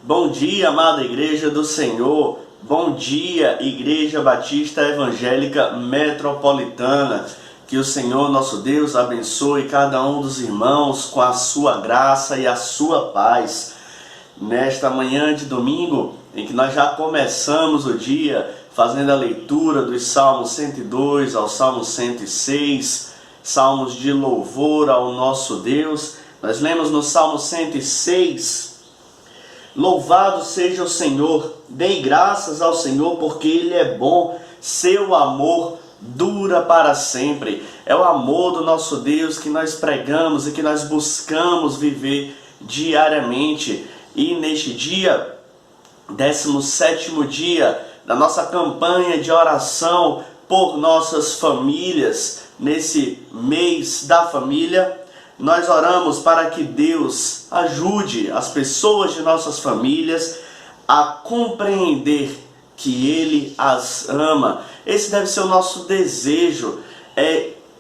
Bom dia, amada Igreja do Senhor. Bom dia, Igreja Batista Evangélica Metropolitana. Que o Senhor, nosso Deus, abençoe cada um dos irmãos com a sua graça e a sua paz. Nesta manhã de domingo, em que nós já começamos o dia fazendo a leitura dos Salmos 102 ao Salmo 106, salmos de louvor ao nosso Deus. Nós lemos no Salmo 106: Louvado seja o Senhor, dei graças ao Senhor porque Ele é bom, seu amor dura para sempre. É o amor do nosso Deus que nós pregamos e que nós buscamos viver diariamente. E neste dia, 17º dia da nossa campanha de oração por nossas famílias, nesse mês da família, nós oramos para que Deus ajude as pessoas de nossas famílias a compreender que Ele as ama. Esse deve ser o nosso desejo,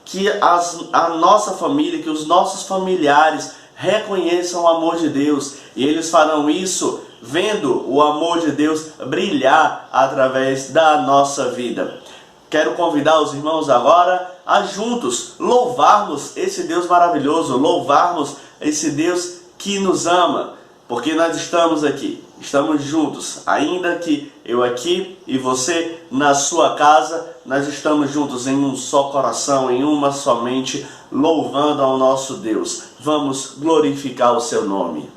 que a nossa família, que os nossos familiares reconheçam o amor de Deus. E eles farão isso vendo o amor de Deus brilhar através da nossa vida. Quero convidar os irmãos agora a juntos louvarmos esse Deus maravilhoso, louvarmos esse Deus que nos ama, porque nós estamos aqui, estamos juntos, ainda que eu aqui e você na sua casa, nós estamos juntos em um só coração, em uma só mente, louvando ao nosso Deus. Vamos glorificar o seu nome.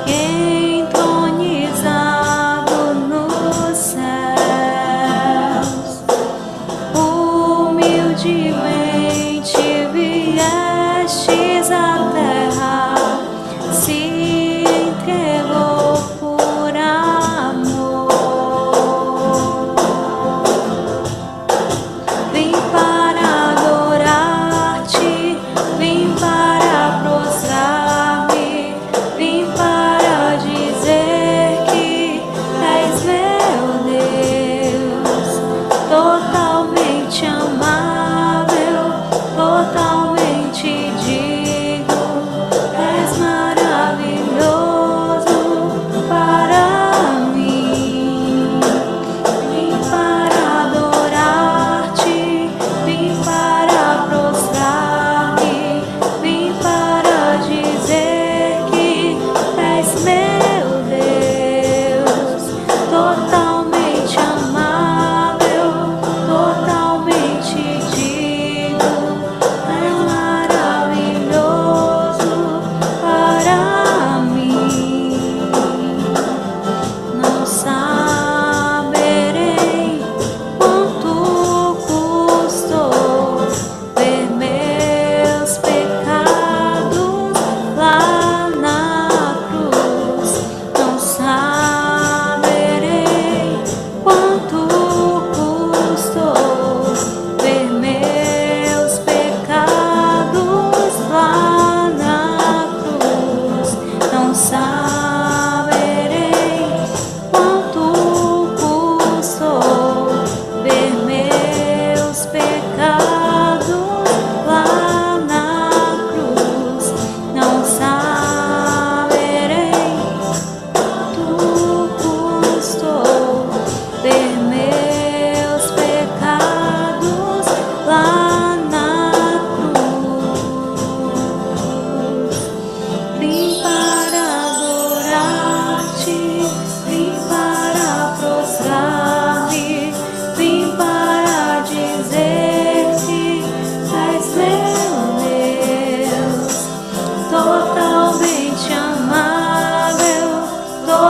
Entronizado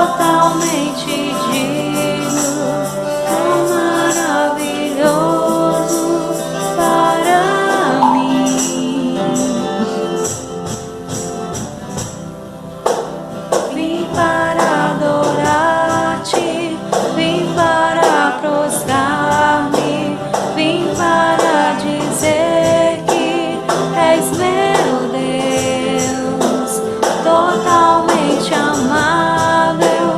totalmente digno, tão maravilhoso para mim. Vim para adorar-te, vim para prostrar-me, vim para dizer que és meu Deus, totalmente amável,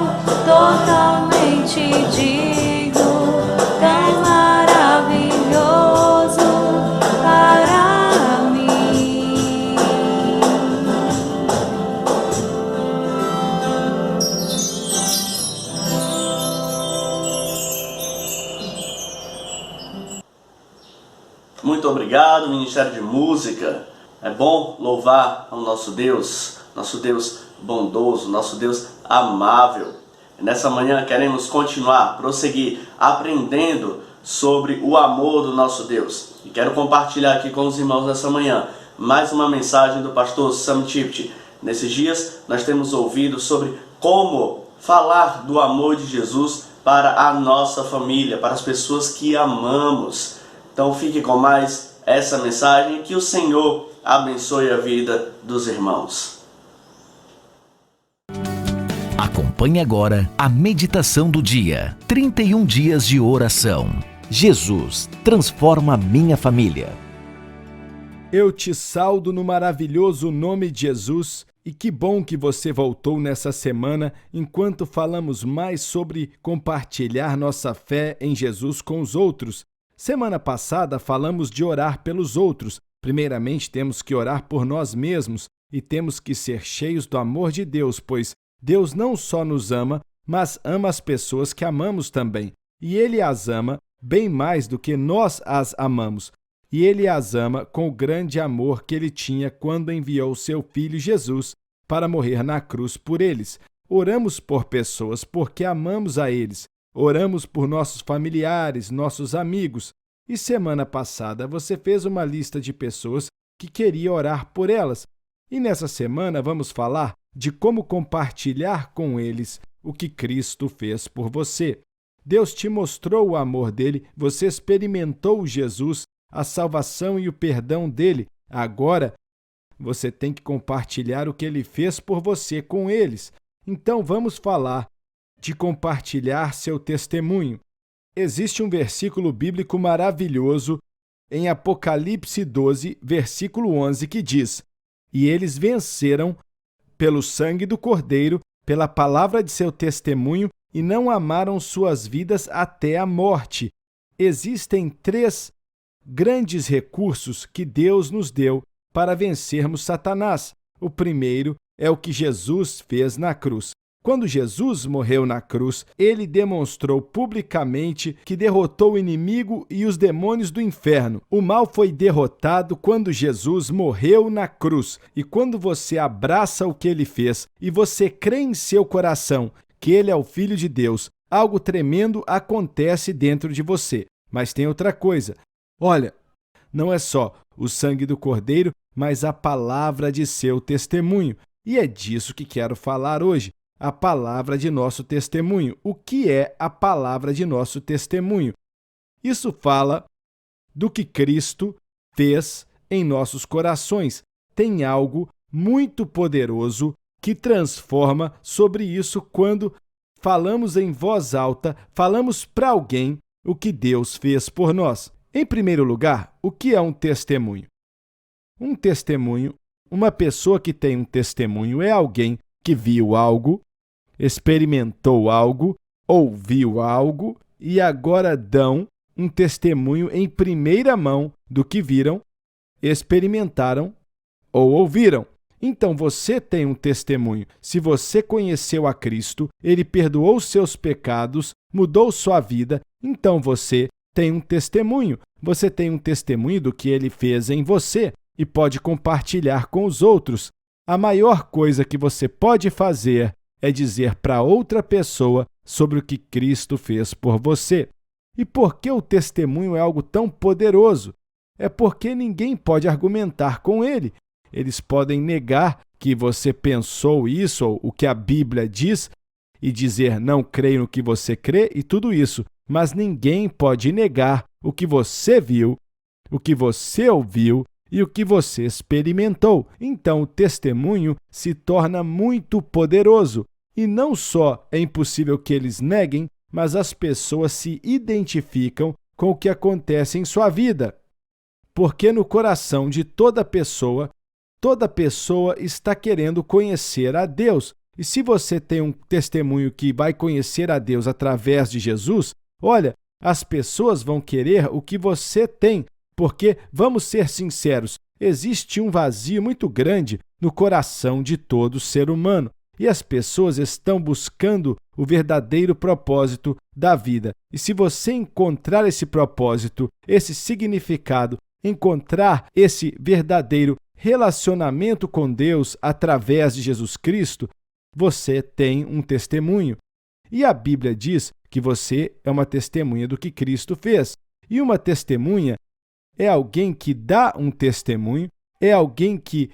totalmente digno, tão maravilhoso para mim. Muito obrigado, Ministério de Música. É bom louvar ao nosso Deus bondoso, nosso Deus amável. Nessa manhã queremos continuar, prosseguir, aprendendo sobre o amor do nosso Deus. E quero compartilhar aqui com os irmãos nessa manhã mais uma mensagem do pastor Sam Tipton. Nesses dias nós temos ouvido sobre como falar do amor de Jesus para a nossa família, para as pessoas que amamos. Então fique com mais essa mensagem e que o Senhor abençoe a vida dos irmãos. Acompanhe agora a meditação do dia. 31 dias de oração. Jesus transforma minha família. Eu te saúdo no maravilhoso nome de Jesus e que bom que você voltou nessa semana enquanto falamos mais sobre compartilhar nossa fé em Jesus com os outros. Semana passada falamos de orar pelos outros. Primeiramente temos que orar por nós mesmos e temos que ser cheios do amor de Deus, pois Deus não só nos ama, mas ama as pessoas que amamos também. E Ele as ama bem mais do que nós as amamos. E Ele as ama com o grande amor que Ele tinha quando enviou seu Filho Jesus para morrer na cruz por eles. Oramos por pessoas porque amamos a eles. Oramos por nossos familiares, nossos amigos. E semana passada você fez uma lista de pessoas que queria orar por elas. E nessa semana vamos falar de como compartilhar com eles o que Cristo fez por você. Deus te mostrou o amor dele, você experimentou Jesus, a salvação e o perdão dele. Agora, você tem que compartilhar o que ele fez por você com eles. Então, vamos falar de compartilhar seu testemunho. Existe um versículo bíblico maravilhoso em Apocalipse 12, versículo 11, que diz: E eles venceram pelo sangue do Cordeiro, pela palavra de seu testemunho, e não amaram suas vidas até a morte. Existem 3 grandes recursos que Deus nos deu para vencermos Satanás. O primeiro é o que Jesus fez na cruz. Quando Jesus morreu na cruz, ele demonstrou publicamente que derrotou o inimigo e os demônios do inferno. O mal foi derrotado quando Jesus morreu na cruz. E quando você abraça o que ele fez e você crê em seu coração que ele é o Filho de Deus, algo tremendo acontece dentro de você. Mas tem outra coisa. Olha, não é só o sangue do Cordeiro, mas a palavra de seu testemunho. E é disso que quero falar hoje. A palavra de nosso testemunho. O que é a palavra de nosso testemunho? Isso fala do que Cristo fez em nossos corações. Tem algo muito poderoso que transforma sobre isso quando falamos em voz alta, falamos para alguém o que Deus fez por nós. Em primeiro lugar, o que é um testemunho? Um testemunho, uma pessoa que tem um testemunho é alguém que viu algo, experimentou algo, ouviu algo e agora dão um testemunho em primeira mão do que viram, experimentaram ou ouviram. Então você tem um testemunho. Se você conheceu a Cristo, ele perdoou seus pecados, mudou sua vida, então você tem um testemunho. Você tem um testemunho do que ele fez em você e pode compartilhar com os outros. A maior coisa que você pode fazer é dizer para outra pessoa sobre o que Cristo fez por você. E por que o testemunho é algo tão poderoso? É porque ninguém pode argumentar com ele. Eles podem negar que você pensou isso ou o que a Bíblia diz, e dizer não creio no que você crê e tudo isso, mas ninguém pode negar o que você viu, o que você ouviu e o que você experimentou. Então, o testemunho se torna muito poderoso. E não só é impossível que eles neguem, mas as pessoas se identificam com o que acontece em sua vida. Porque no coração de toda pessoa está querendo conhecer a Deus. E se você tem um testemunho que vai conhecer a Deus através de Jesus, olha, as pessoas vão querer o que você tem, porque, vamos ser sinceros, existe um vazio muito grande no coração de todo ser humano. E as pessoas estão buscando o verdadeiro propósito da vida. E se você encontrar esse propósito, esse significado, encontrar esse verdadeiro relacionamento com Deus através de Jesus Cristo, você tem um testemunho. E a Bíblia diz que você é uma testemunha do que Cristo fez. E uma testemunha é alguém que dá um testemunho, é alguém que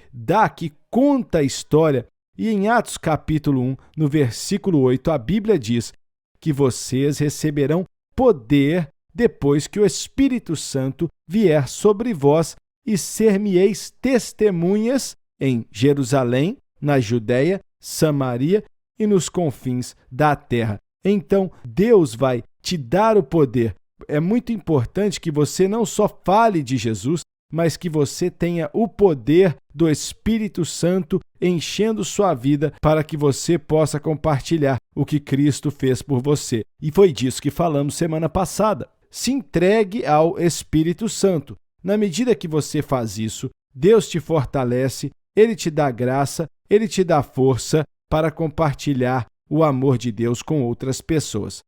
conta a história. E em Atos capítulo 1, no versículo 8, a Bíblia diz que vocês receberão poder depois que o Espírito Santo vier sobre vós e ser-me-eis testemunhas em Jerusalém, na Judéia, Samaria e nos confins da terra. Então, Deus vai te dar o poder. É muito importante que você não só fale de Jesus, mas que você tenha o poder do Espírito Santo enchendo sua vida para que você possa compartilhar o que Cristo fez por você. E foi disso que falamos semana passada. Se entregue ao Espírito Santo. Na medida que você faz isso, Deus te fortalece, Ele te dá graça, Ele te dá força para compartilhar o amor de Deus com outras pessoas.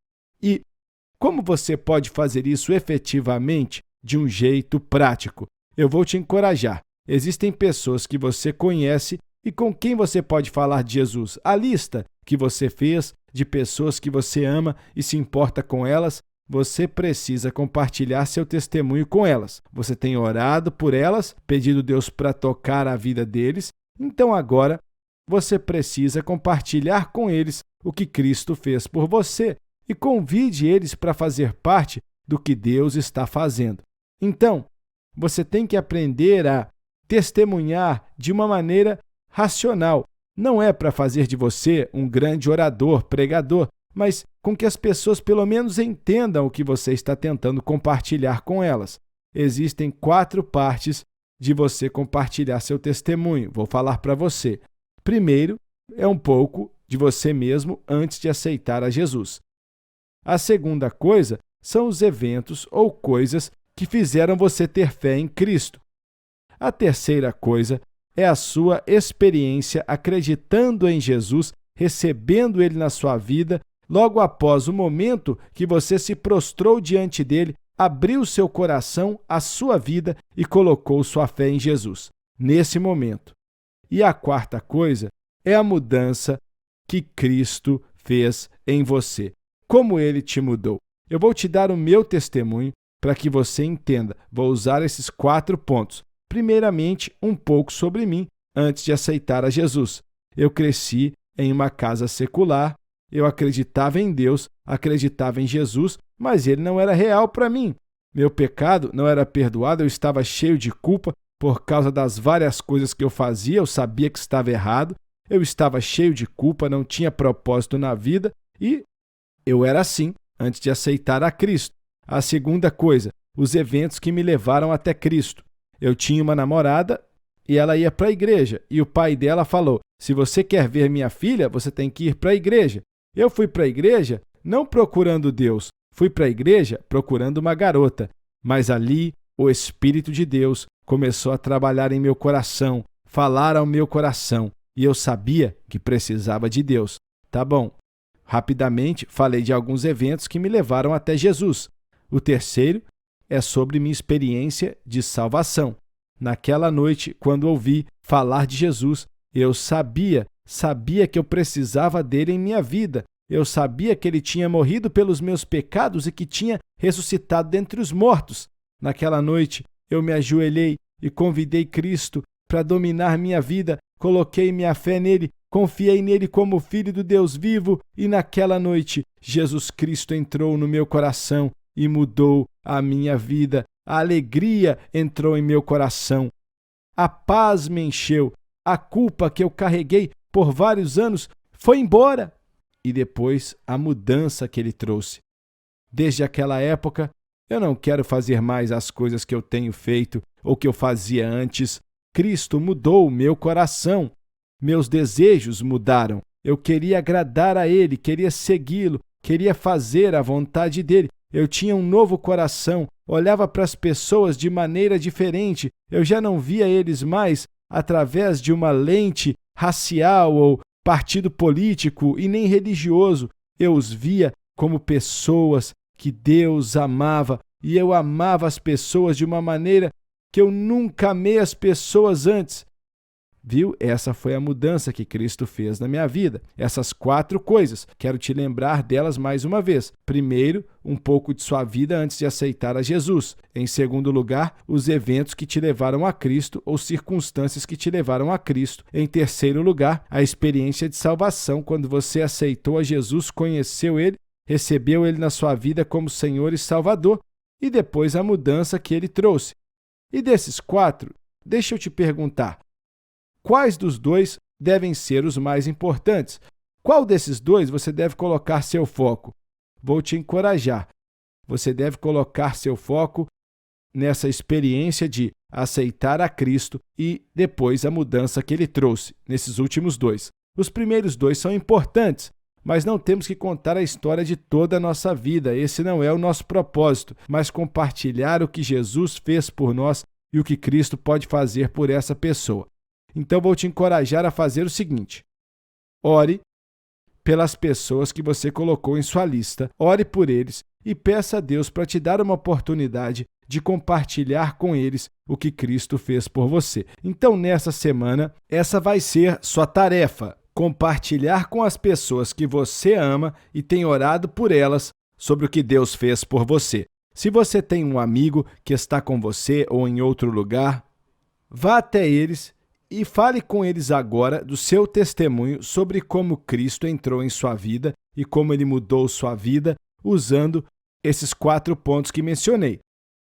E como você pode fazer isso efetivamente de um jeito prático? Eu vou te encorajar. Existem pessoas que você conhece e com quem você pode falar de Jesus. A lista que você fez de pessoas que você ama e se importa com elas, você precisa compartilhar seu testemunho com elas. Você tem orado por elas, pedido Deus para tocar a vida deles. Então agora você precisa compartilhar com eles o que Cristo fez por você e convide eles para fazer parte do que Deus está fazendo. Então, você tem que aprender a testemunhar de uma maneira racional. Não é para fazer de você um grande orador, pregador, mas com que as pessoas pelo menos entendam o que você está tentando compartilhar com elas. Existem 4 partes de você compartilhar seu testemunho. Vou falar para você. Primeiro, é um pouco de você mesmo antes de aceitar a Jesus. A segunda coisa são os eventos ou coisas que fizeram você ter fé em Cristo. A terceira coisa é a sua experiência acreditando em Jesus, recebendo Ele na sua vida, logo após o momento que você se prostrou diante dele, abriu seu coração, a sua vida e colocou sua fé em Jesus, nesse momento. E a quarta coisa é a mudança que Cristo fez em você. Como Ele te mudou. Eu vou te dar o meu testemunho para que você entenda. Vou usar esses 4 pontos. Primeiramente, um pouco sobre mim, antes de aceitar a Jesus. Eu cresci em uma casa secular, eu acreditava em Deus, acreditava em Jesus, mas Ele não era real para mim. Meu pecado não era perdoado, eu estava cheio de culpa por causa das várias coisas que eu fazia, eu sabia que estava errado, eu estava cheio de culpa, não tinha propósito na vida e eu era assim antes de aceitar a Cristo. A segunda coisa, os eventos que me levaram até Cristo. Eu tinha uma namorada e ela ia para a igreja. E o pai dela falou, se você quer ver minha filha, você tem que ir para a igreja. Eu fui para a igreja não procurando Deus, fui para a igreja procurando uma garota. Mas ali o Espírito de Deus começou a trabalhar em meu coração, falar ao meu coração. E eu sabia que precisava de Deus. Tá bom. Rapidamente falei de alguns eventos que me levaram até Jesus. O terceiro é sobre minha experiência de salvação. Naquela noite, quando ouvi falar de Jesus, eu sabia que eu precisava dele em minha vida. Eu sabia que ele tinha morrido pelos meus pecados e que tinha ressuscitado dentre os mortos. Naquela noite, eu me ajoelhei e convidei Cristo para dominar minha vida. Coloquei minha fé nele confiei nele como Filho do Deus vivo e naquela noite Jesus Cristo entrou no meu coração e mudou a minha vida. A alegria entrou em meu coração. A paz me encheu. A culpa que eu carreguei por vários anos foi embora. E depois a mudança que ele trouxe. Desde aquela época, eu não quero fazer mais as coisas que eu tenho feito ou que eu fazia antes. Cristo mudou o meu coração. Meus desejos mudaram. Eu queria agradar a Ele, queria segui-lo, queria fazer a vontade dele. Eu tinha um novo coração, olhava para as pessoas de maneira diferente. Eu já não via eles mais através de uma lente racial ou partido político e nem religioso. Eu os via como pessoas que Deus amava, e eu amava as pessoas de uma maneira que eu nunca amei as pessoas antes. Viu? Essa foi a mudança que Cristo fez na minha vida. Essas 4 coisas, quero te lembrar delas mais uma vez. Primeiro, um pouco de sua vida antes de aceitar a Jesus. Em segundo lugar, os eventos que te levaram a Cristo ou circunstâncias que te levaram a Cristo. Em terceiro lugar, a experiência de salvação, quando você aceitou a Jesus, conheceu Ele, recebeu Ele na sua vida como Senhor e Salvador, e depois a mudança que Ele trouxe. E desses 4, deixa eu te perguntar, quais dos 2 devem ser os mais importantes? Qual desses 2 você deve colocar seu foco? Vou te encorajar. Você deve colocar seu foco nessa experiência de aceitar a Cristo e depois a mudança que Ele trouxe, nesses últimos 2. Os primeiros 2 são importantes, mas não temos que contar a história de toda a nossa vida. Esse não é o nosso propósito, mas compartilhar o que Jesus fez por nós e o que Cristo pode fazer por essa pessoa. Então, vou te encorajar a fazer o seguinte: ore pelas pessoas que você colocou em sua lista, ore por eles e peça a Deus para te dar uma oportunidade de compartilhar com eles o que Cristo fez por você. Então, nessa semana, essa vai ser sua tarefa: compartilhar com as pessoas que você ama e tem orado por elas sobre o que Deus fez por você. Se você tem um amigo que está com você ou em outro lugar, vá até eles e fale com eles agora do seu testemunho sobre como Cristo entrou em sua vida e como Ele mudou sua vida usando esses 4 pontos que mencionei.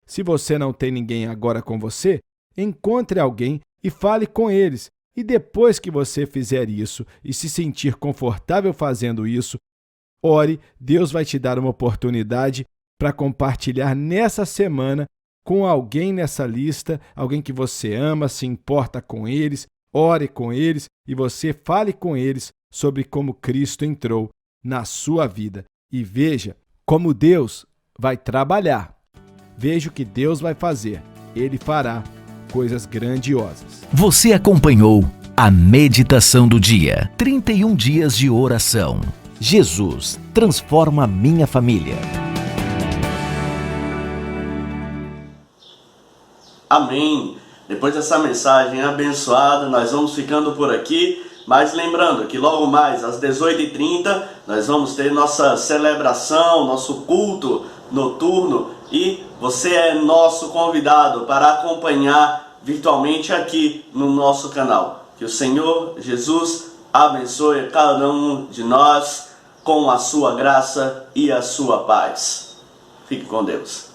Se você não tem ninguém agora com você, encontre alguém e fale com eles. E depois que você fizer isso e se sentir confortável fazendo isso, ore, Deus vai te dar uma oportunidade para compartilhar nessa semana com alguém nessa lista, alguém que você ama, se importa com eles, ore com eles e você fale com eles sobre como Cristo entrou na sua vida. E veja como Deus vai trabalhar. Veja o que Deus vai fazer. Ele fará coisas grandiosas. Você acompanhou a meditação do dia. 31 dias de oração. Jesus transforma minha família. Amém. Depois dessa mensagem abençoada, nós vamos ficando por aqui. Mas lembrando que logo mais às 18h30 nós vamos ter nossa celebração, nosso culto noturno. E você é nosso convidado para acompanhar virtualmente aqui no nosso canal. Que o Senhor Jesus abençoe cada um de nós com a sua graça e a sua paz. Fique com Deus.